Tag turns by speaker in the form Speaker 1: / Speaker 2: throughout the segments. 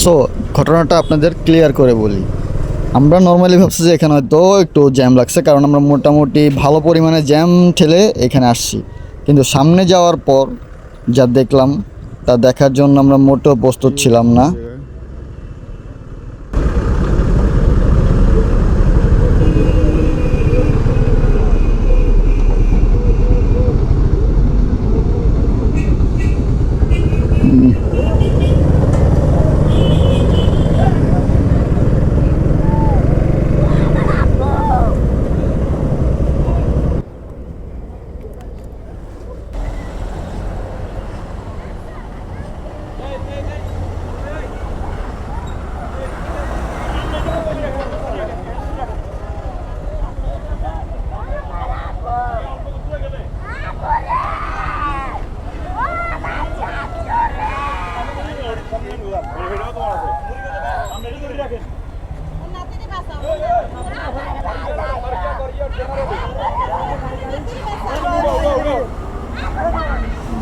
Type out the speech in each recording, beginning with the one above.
Speaker 1: So ঘটনাটা আপনাদের clear করে বলি। আমরা নর্মালি ভাবছি যে এখানে হয়তো একটু জ্যাম লাগছে, কারণ আমরা মোটামুটি ভালো পরিমাণে জ্যাম ঠেলে এখানে আসছি। কিন্তু সামনে যাওয়ার পর যা দেখলাম তা দেখার জন্য আমরা মোটেও প্রস্তুত ছিলাম না।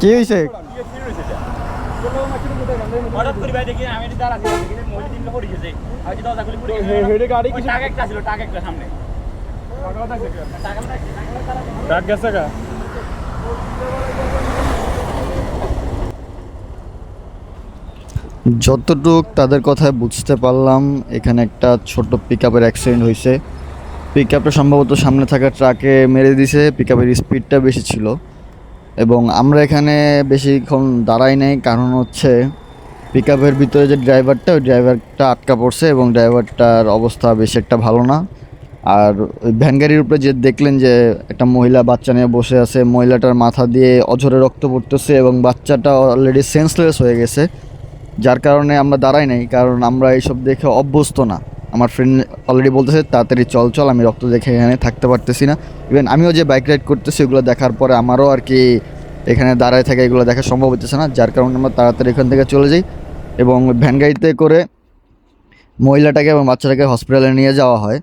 Speaker 1: কি হয়েছে? যতটুক তাদের কথায় বুঝতে পারলাম, এখানে একটা ছোট্ট পিক আপের অ্যাক্সিডেন্ট হয়েছে। পিক আপটা সম্ভবত সামনে থাকা ট্রাকে মেরে দিছে। পিক আপের স্পিডটা বেশি ছিল এবং আমরা এখানে বেশিক্ষণ দাঁড়াই নাই, কারণ হচ্ছে পিক আপের ভিতরে যে ড্রাইভারটা, ওই ড্রাইভারটা আটকা পড়ছে এবং ড্রাইভারটার অবস্থা বেশি একটা ভালো না। আর ওই ভ্যান গাড়ির উপরে যে দেখলেন যে একটা মহিলা বাচ্চা নিয়ে বসে আছে, মহিলাটার মাথা দিয়ে অঝরে রক্ত পড়তেছে এবং বাচ্চাটা অলরেডি সেন্সলেস হয়ে গেছে। যার কারণে আমরা দাঁড়াই নাই, কারণ আমরা এইসব দেখে অভ্যস্ত না। আমার ফ্রেন্ড অলরেডি বলতেছে তাড়াতাড়ি চল চল, আমি রক্ত দেখে এখানে থাকতে পারতেছি না। ইভেন আমিও যে বাইক রাইড করতেছি এগুলো দেখার পরে আমারও আর কি এখানে দাঁড়ায় থাকে এগুলো দেখা সম্ভব হতেছে না। যার কারণে আমরা তাড়াতাড়ি এখান থেকে চলে যাই এবং ভ্যান গাড়িতে করে মহিলাটাকে এবং বাচ্চাটাকে হসপিটালে নিয়ে যাওয়া হয়।